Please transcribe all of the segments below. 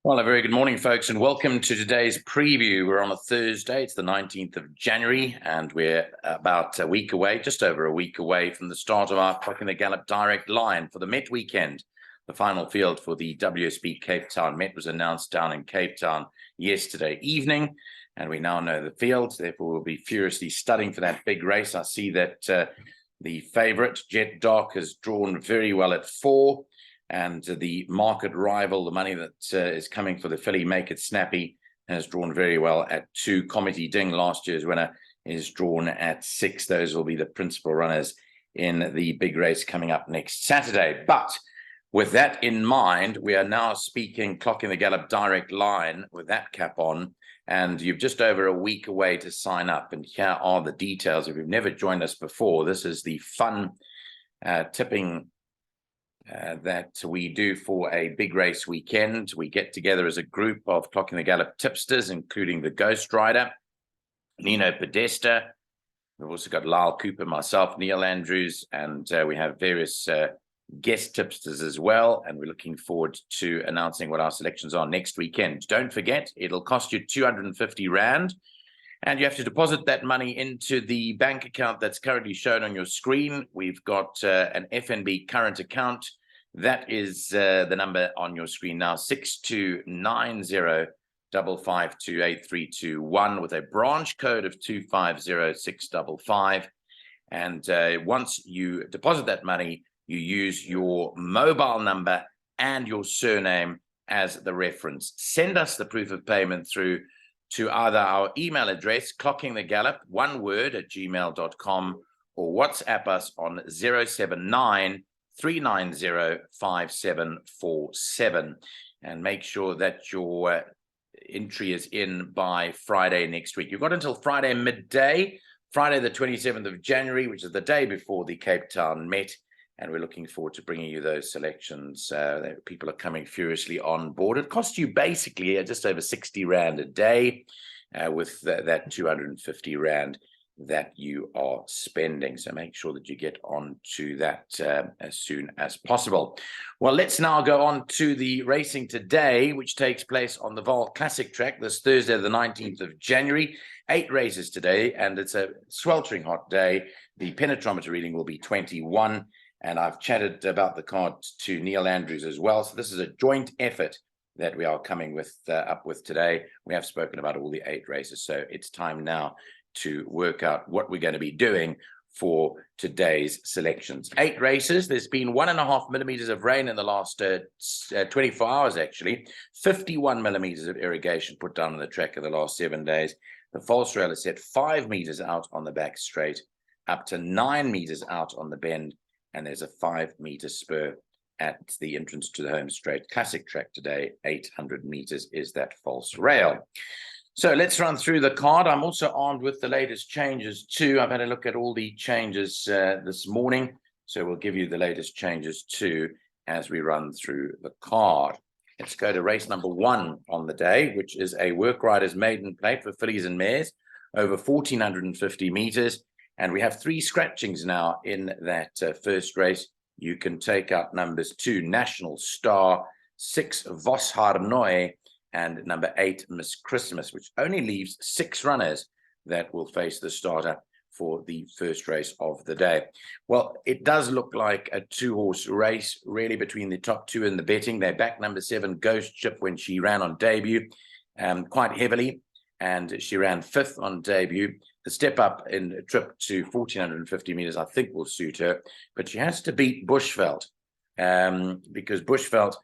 Well, a very good morning, folks, and welcome to today's preview. We're on a Thursday. It's the 19th of January, and we're about a week away, just over a week away from the start of our Clocking the Gallop direct line for the Met weekend. The final field for the WSB Cape Town Met was announced down in Cape Town yesterday evening, and we now know the field. Therefore, we'll be furiously studying for that big race. I see that the favourite, Jet Dark, has drawn very well at 4. And the market rival, the money that is coming for the filly, Make It Snappy, has drawn very well at 2. Comedy Ding, last year's winner, is drawn at 6. Those will be the principal runners in the big race coming up next Saturday. But with that in mind, we are now speaking Clocking the Gallop direct line with that cap on. And you've just over a week away to sign up. And here are the details. If you've never joined us before, this is the fun tipping that we do for a big race weekend. We get together as a group of Clocking the Gallop tipsters, including the Ghost Rider, Nino Podesta. We've also got Lyle Cooper, myself, Neil Andrews, and we have various guest tipsters as well. And we're looking forward to announcing what our selections are next weekend. Don't forget, it'll cost you 250 Rand. And you have to deposit that money into the bank account that's currently shown on your screen. We've got an FNB current account. That is the number on your screen now, 6290552831 with a branch code of 250655. And once you deposit that money, you use your mobile number and your surname as the reference. Send us the proof of payment through to either our email address, clockingthegallop, one word, @gmail.com, or WhatsApp us on 079-390-5747. And make sure that your entry is in by Friday next week. You've got until Friday midday, Friday the 27th of January, which is the day before the Cape Town Met. And we're looking forward to bringing you those selections. People are coming furiously on board. It costs you basically just over 60 Rand a day with that 250 Rand that you are spending. So make sure that you get on to that as soon as possible. Well, let's now go on to the racing today, which takes place on the Vaal Classic track this Thursday, the 19th of January. 8 races today, and it's a sweltering hot day. The penetrometer reading will be 21. And I've chatted about the card to Neil Andrews as well. So this is a joint effort that we are coming with up with today. We have spoken about all the 8 races. So it's time now to work out what we're going to be doing for today's selections. 8 races. There's been 1.5 millimeters of rain in the last 24 hours, actually. 51 millimeters of irrigation put down on the track in the last 7 days. The false rail is set 5 meters out on the back straight, up to 9 meters out on the bend. And there's a 5-meter spur at the entrance to the home straight classic track today. 800 meters is that false rail. So let's run through the card. I'm also armed with the latest changes too. I've had a look at all the changes this morning. So we'll give you the latest changes too as we run through the card. Let's go to race number 1 on the day, which is a Work Riders maiden plate for fillies and mares over 1,450 meters. And we have 3 scratchings now in that first race. You can take out numbers 2, National Star, 6, Vos Harnoy, and number 8, Miss Christmas, which only leaves 6 runners that will face the starter for the first race of the day. Well, it does look like a 2-horse race, really, between the top 2 in the betting. They backed number 7, Ghost Ship, when she ran on debut, quite heavily, and she ran 5th on debut. The step up in a trip to 1,450 meters, I think, will suit her. But she has to beat Bushveld because Bushveld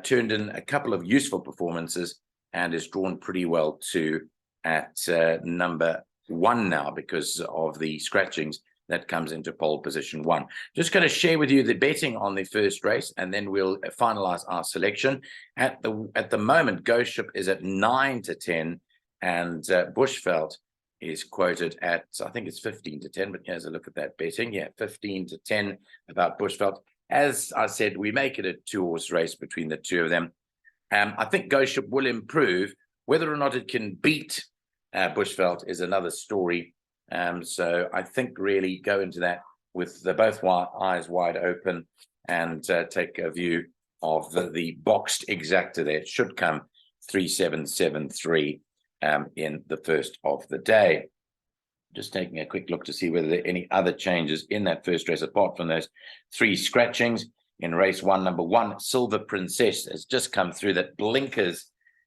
turned in a couple of useful performances and is drawn pretty well too at number 1 now because of the scratchings that comes into pole position 1. Just going to share with you the betting on the first race, and then we'll finalize our selection. At the moment, Ghost Ship is at 9-10, and Bushveld is quoted at, I think it's 15-10, but here's a look at that betting. Yeah, 15-10 about Bushveld. As I said, we make it a 2-horse race between the 2 of them. I think Ghost Ship will improve. Whether or not it can beat Bushveld is another story. So I think really go into that with both eyes wide open and take a view of the boxed exacta there. It should come 3773 in the first of the day. Just taking a quick look to see whether there are any other changes in that first race apart from those 3 scratchings. In race 1, number 1, Silver Princess has just come through. That blinkers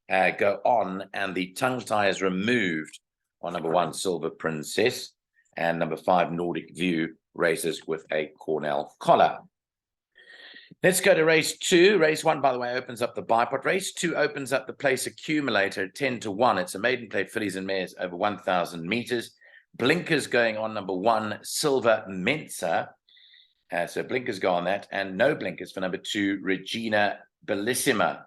go on and the tongue tie is removed on number 1, Silver Princess, and number 5, Nordic View, races with a Cornell collar. Let's go to race 2. Race 1, by the way, opens up the bipod. Race 2 opens up the place accumulator 10-1. It's a maiden plate fillies and mares over 1,000 meters. Blinkers going on number 1, Silver Mensa. So blinkers go on that, and no blinkers for number 2, Regina Bellissima.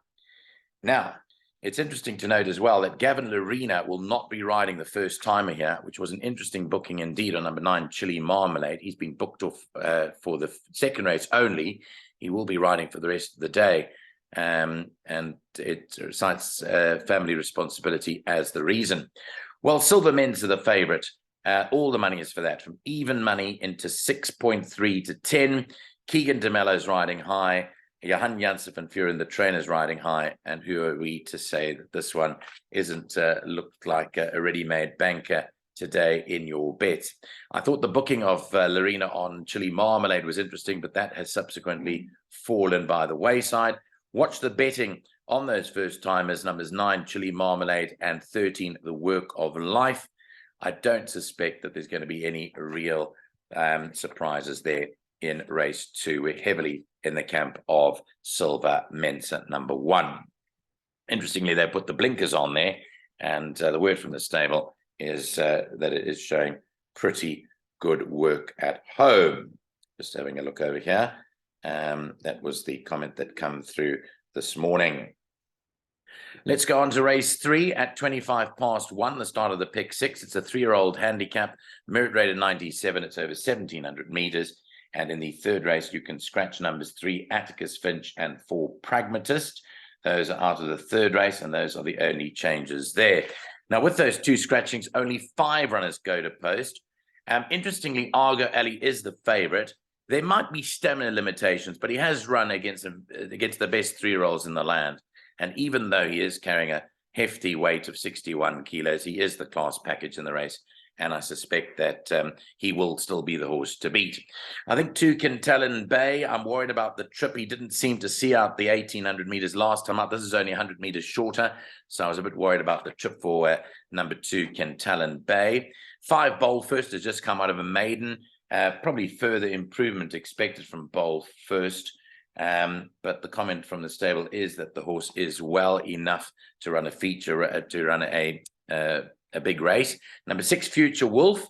Now, it's interesting to note as well that Gavin Lorena will not be riding the first timer here, which was an interesting booking indeed on number 9, Chili Marmalade. He's been booked off for the second race only. He will be riding for the rest of the day, and it cites family responsibility as the reason. Well, Silver Men's are the favorite. All the money is for that, from even money into 6.3 to 10. Keegan DeMello's riding high. Johan Janssen van Vuren, the trainer's riding high. And who are we to say that this one isn't looked like a ready-made banker today in your bets? I thought the booking of Lorena on Chili Marmalade was interesting, but that has subsequently fallen by the wayside. Watch the betting on those first timers, numbers 9, Chili Marmalade, and 13, The Work of Life. I don't suspect that there's going to be any real surprises there in race 2. We're heavily in the camp of Silver Mensa, number 1. Interestingly, they put the blinkers on there, and the word from the stable is that it is showing pretty good work at home. Just having a look over here. That was the comment that came through this morning. Let's go on to race 3 at 1:25, the start of the pick 6. It's a 3-year-old handicap, merit rated 97. It's over 1,700 meters. And in the third race, you can scratch numbers 3, Atticus Finch, and 4, Pragmatist. Those are out of the third race, and those are the only changes there. Now, with those 2 scratchings, only 5 runners go to post. Interestingly, Argo Ali is the favorite. There might be stamina limitations, but he has run against the best 3-year-olds in the land. And even though he is carrying a hefty weight of 61 kilos, he is the class package in the race. And I suspect that he will still be the horse to beat. I think 2, Kintallen Bay. I'm worried about the trip. He didn't seem to see out the 1,800 meters last time out. This is only 100 meters shorter. So I was a bit worried about the trip for number 2, Kintallen Bay. 5, Bowl First has just come out of a maiden. Probably further improvement expected from Bowl First. But the comment from the stable is that the horse is well enough to run a feature, to run a big race. Number 6, Future Wolf,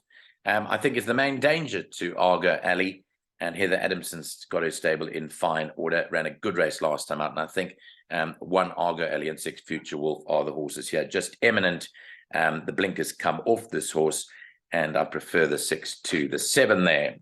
I think is the main danger to Argo Ali, and Heather Adamson's got her stable in fine order, ran a good race last time out, and I think 1, Argo Ali, and 6, Future Wolf are the horses here, just eminent. The blinkers come off this horse, and I prefer the 6 to the 7 there.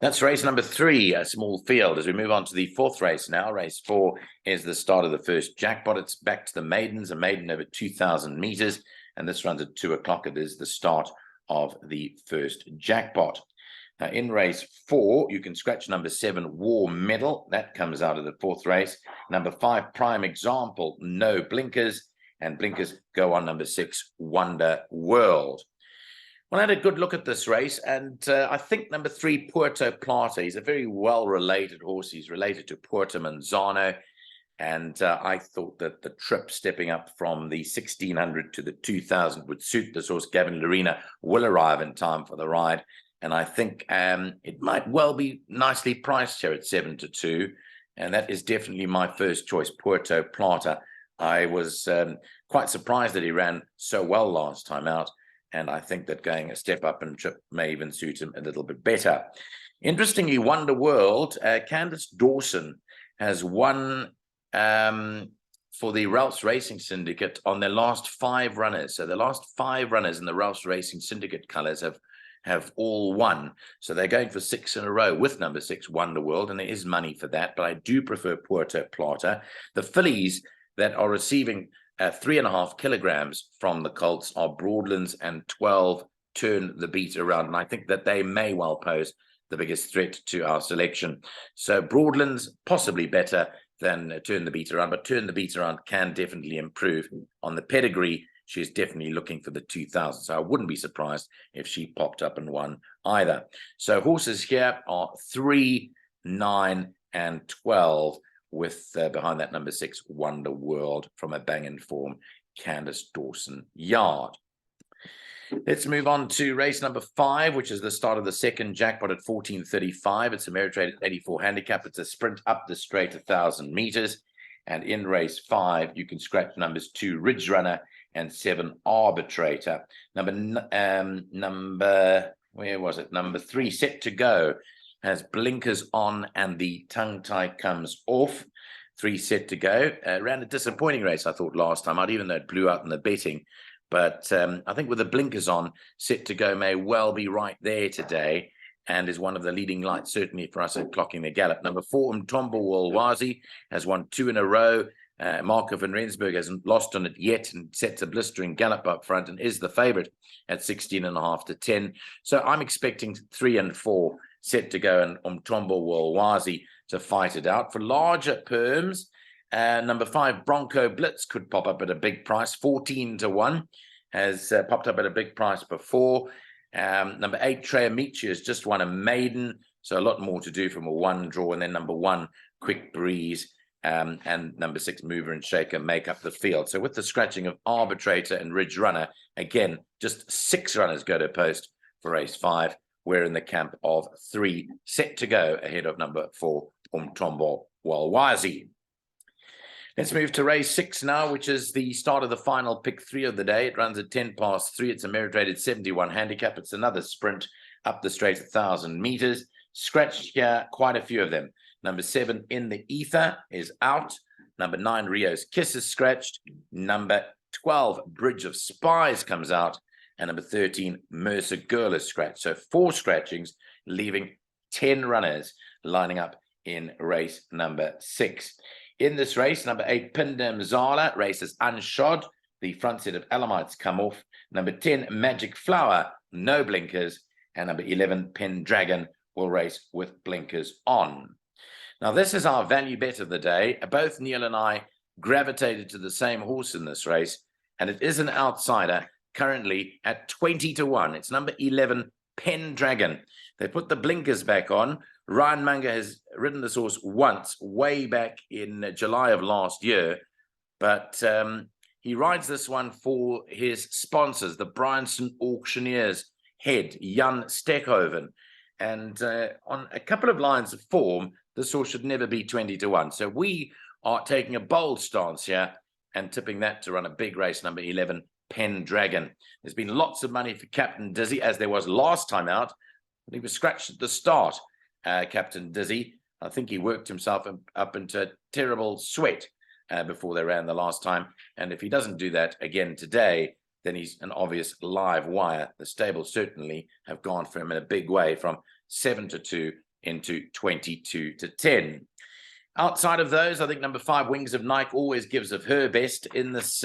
That's race number 3, a small field. As we move on to the 4th race now, race 4 is the start of the first jackpot. It's back to the maidens, a maiden over 2,000 meters, and this runs at 2 o'clock. It is the start of the first jackpot. Now, in race 4, you can scratch number 7, War Medal. That comes out of the 4th race. Number 5, Prime Example, no blinkers, and blinkers go on number 6, Wonder World. Well, I had a good look at this race, and I think number 3, Puerto Plata, he's a very well-related horse. He's related to Puerto Manzano, and I thought that the trip stepping up from the 1,600 to the 2,000 would suit this horse. Gavin Lorena will arrive in time for the ride, and I think it might well be nicely priced here at 7-2, and that is definitely my first choice, Puerto Plata. I was quite surprised that he ran so well last time out, and I think that going a step up and trip may even suit him a little bit better. Interestingly, Wonder World, Candice Dawson has won for the Ralph's Racing Syndicate on their last 5 runners. So the last 5 runners in the Ralph's Racing Syndicate colours have all won. So they're going for 6 in a row with number 6, Wonder World, and there is money for that, but I do prefer Puerto Plata. The fillies that are receiving 3.5 kilograms from the colts are Broadlands and 12 Turn the Beat Around, and I think that they may well pose the biggest threat to our selection. So Broadlands possibly better, than Turn the Beat Around, but Turn the Beat Around can definitely improve. On the pedigree, she's definitely looking for the 2000, so I wouldn't be surprised if she popped up and won either. So horses here are 3, 9, and 12, with behind that number 6, Wonder World, from a bang-in form, Candice Dawson Yard. Let's move on to race number 5, which is the start of the second jackpot at 14.35. It's a merit rated 84 handicap. It's a sprint up the straight 1,000 meters. And in race 5, you can scratch numbers 2, Ridge Runner, and 7, Arbitrator. Where was it? Number 3, Set to Go, has blinkers on and the tongue tie comes off. 3, Set to Go. Ran a disappointing race, I thought, last time out, even though it blew out in the betting. But I think with the blinkers on, Set to Go may well be right there today, and is one of the leading lights, certainly for us at Clocking the Gallop. Number 4, Mtombo Walwazi, has won 2 in a row. Marco van Rensburg hasn't lost on it yet and sets a blistering gallop up front and is the favorite at 16.5 to 10. So I'm expecting 3 and 4, Set to Go, and Mtombo Walwazi to fight it out. For larger perms, number 5, Bronco Blitz, could pop up at a big price, 14 to 1, has popped up at a big price before. Number 8, Trey Amici, has just won a maiden, so a lot more to do from a 1 draw. And then number 1, Quick Breeze, and number 6, Mover and Shaker make up the field. So with the scratching of Arbitrator and Ridge Runner, again, just 6 runners go to post for race 5. We're in the camp of 3, Set to Go, ahead of number 4, Mtombo Walwazi. Let's move to race 6 now, which is the start of the final pick 3 of the day. It runs at 3. It's a merit rated 71 handicap. It's another sprint up the straight 1,000 meters. Scratched here, quite a few of them. Number 7, In the Ether, is out. Number 9, Rio's Kiss, is scratched. Number 12, Bridge of Spies, comes out. And number 13, Mercer Girl, is scratched. So 4 scratchings, leaving 10 runners lining up in race number 6. In this race, number 8, Pindem Zala, races unshod. The front set of Elamites come off. Number 10, Magic Flower, no blinkers. And number 11, Pendragon, will race with blinkers on. Now, this is our value bet of the day. Both Neil and I gravitated to the same horse in this race, and it is an outsider, currently at 20 to 1. It's number 11, Pendragon. They put the blinkers back on. Ryan Munger has ridden this horse once, way back in July of last year, but he rides this one for his sponsors, the Bryanston Auctioneers head, Jan Stekhoven. And on a couple of lines of form, this horse should never be 20 to 1. So we are taking a bold stance here and tipping that to run a big race, number 11, Pendragon. There's been lots of money for Captain Dizzy, as there was last time out. He was scratched at the start, Captain Dizzy. I think he worked himself up into a terrible sweat before they ran the last time. And if he doesn't do that again today, then he's an obvious live wire. The stable certainly have gone for him in a big way, from 7 to 2 into 22 to 10. Outside of those, I think number 5, Wings of Nike, always gives of her best in this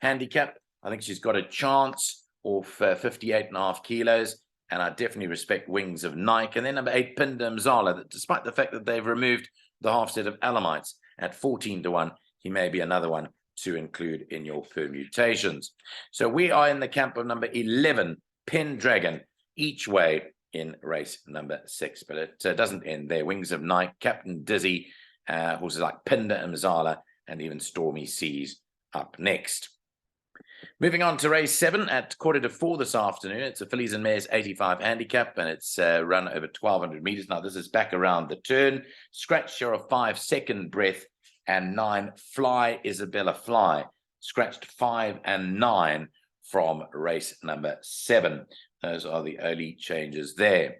handicap. I think she's got a chance of 58.5 kilos, and I definitely respect Wings of Nike. And then number 8, Pindem Zala, that despite the fact that they've removed the half set of Elamites at 14 to 1, he may be another one to include in your permutations. So we are in the camp of number 11, Pendragon, each way in race number 6. But it doesn't end there. Wings of Nike, Captain Dizzy, horses like Pindem Zala, and even Stormy Seas up next. Moving on to race 7 at 3:45 this afternoon. It's a fillies and mares 85 handicap, and it's run over 1,200 meters. Now, this is back around the turn. Scratch share of 5, Second Breath, and 9, Fly Isabella Fly. Scratched 5 and 9 from race number 7. Those are the early changes there.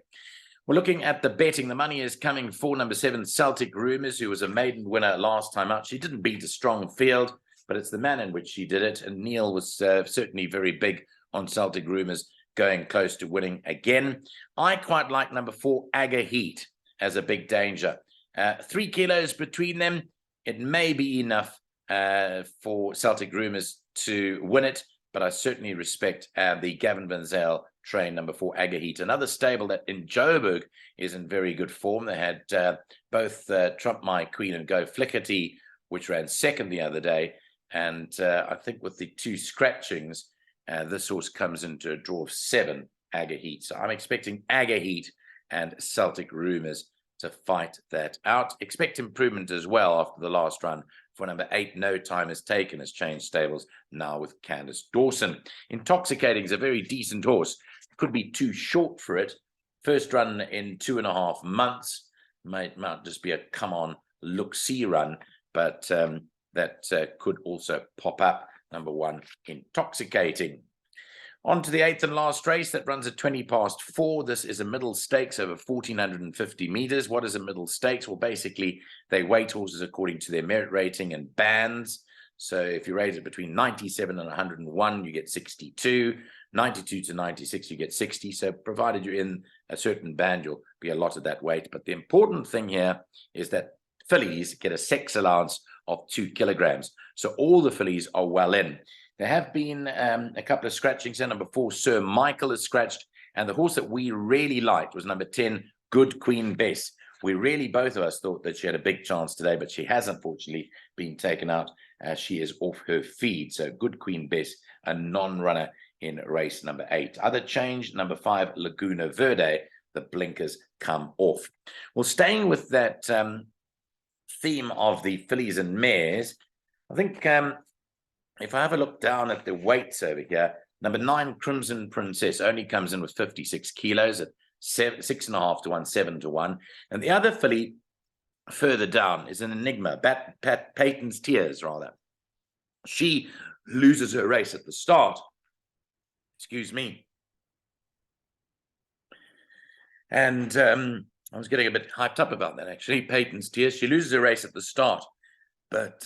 We're looking at the betting. The money is coming for number 7, Celtic Rumours, who was a maiden winner last time out. She didn't beat a strong field, but it's the manner in which she did it. And Neil was certainly very big on Celtic Rumours going close to winning again. I quite like number 4, Aga Heat, as a big danger. 3 kilos between them. It may be enough for Celtic Rumours to win it, but I certainly respect the Gavin Van Zyl train number 4, Agahit, another stable that in Joburg is in very good form. They had both Trump My Queen and Go Flickerty, which ran second the other day. And I think with the 2 scratchings, this horse comes into a draw of 7, Agahit. So I'm expecting Agahit and Celtic Rumours to fight that out. Expect improvement as well after the last run for number 8, No Time Is Taken, has changed stables now with Candace Dawson. Intoxicating is a very decent horse. Could be too short for it. First run in 2.5 months. Might just be a come-on, look-see run, but that could also pop up. Number 1, Intoxicating. On to the 8th and last race that runs at 4:20. This is a middle stakes over 1,450 meters. What is a middle stakes? Well, basically, they weight horses according to their merit rating and bands. So if you rate it between 97 and 101, you get 62. 92 to 96, you get 60. So provided you're in a certain band, you'll be allotted that weight. But the important thing here is that fillies get a sex allowance of 2 kilograms. So all the fillies are well in. There have been a couple of scratchings. Number 4, Sir Michael, is scratched. And the horse that we really liked was number 10, Good Queen Bess. We really, both of us, thought that she had a big chance today, but she has unfortunately been taken out as she is off her feed. So Good Queen Bess, a non-runner in race number 8. Other change, number 5, Laguna Verde, the blinkers come off. Well, staying with that theme of the fillies and mares, I think if I have a look down at the weights over here, number 9, Crimson Princess, only comes in with 56 kilos at 6.5 to 1, 7 to 1. And the other filly further down is an enigma, Peyton's Tears, rather. She loses her race at the start. Excuse me. And I was getting a bit hyped up about that, actually. Peyton's Tears. She loses her race at the start. But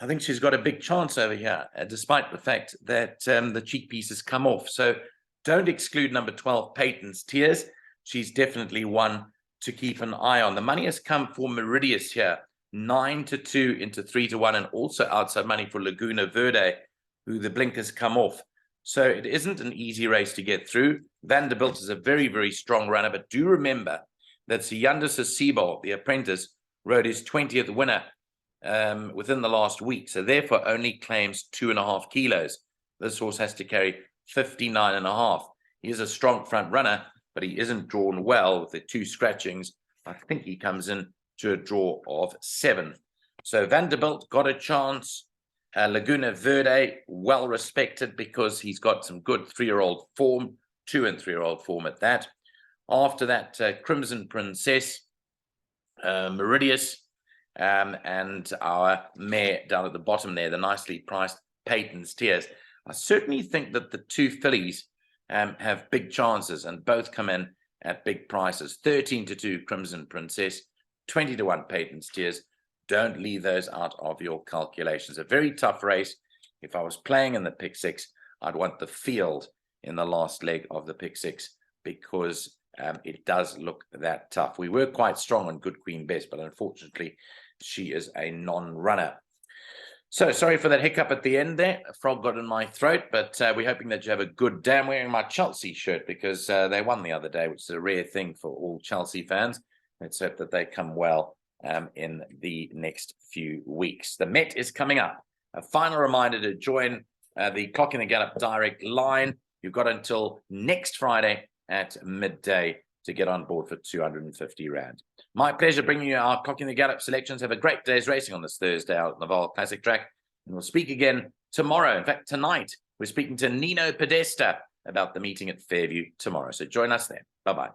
I think she's got a big chance over here, despite the fact that the cheek pieces come off. So don't exclude number 12, Peyton's Tears. She's definitely one to keep an eye on. The money has come for Meridius here, 9 to 2 into 3 to 1, and also outside money for Laguna Verde, who the blinkers come off. So it isn't an easy race to get through. Vanderbilt is a very, very strong runner, but do remember that Sianda Sasibo, the apprentice, rode his 20th winner within the last week, so therefore only claims 2.5 kilos. This horse has to carry 59.5. He is a strong front runner, but he isn't drawn well with the 2 scratchings. I think he comes in to a draw of 7. So Vanderbilt got a chance. Laguna Verde, well respected because he's got some good 3-year-old form, 2 and 3-year-old form at that. After that, Crimson Princess, Meridius, and our mare down at the bottom there, the nicely priced Peyton's Tears. I certainly think that the 2 fillies have big chances and both come in at big prices. 13 to 2, Crimson Princess, 20 to 1, Peyton's Tears. Don't leave those out of your calculations. A very tough race. If I was playing in the pick 6, I'd want the field in the last leg of the pick 6 because it does look that tough. We were quite strong on Good Queen Bess, but unfortunately, she is a non-runner. So sorry for that hiccup at the end there. A frog got in my throat, but we're hoping that you have a good day. I'm wearing my Chelsea shirt because they won the other day, which is a rare thing for all Chelsea fans. Let's hope that they come well in the next few weeks. The Met is coming up. A final reminder to join the Clock in the Gallop direct line. You've got until next Friday at midday to get on board for 250 Rand. My pleasure bringing you our Clock in the Gallop selections. Have a great day's racing on this Thursday out at the Vaal Classic Track. And we'll speak again tomorrow. In fact, tonight, we're speaking to Nino Podesta about the meeting at Fairview tomorrow. So join us then. Bye-bye.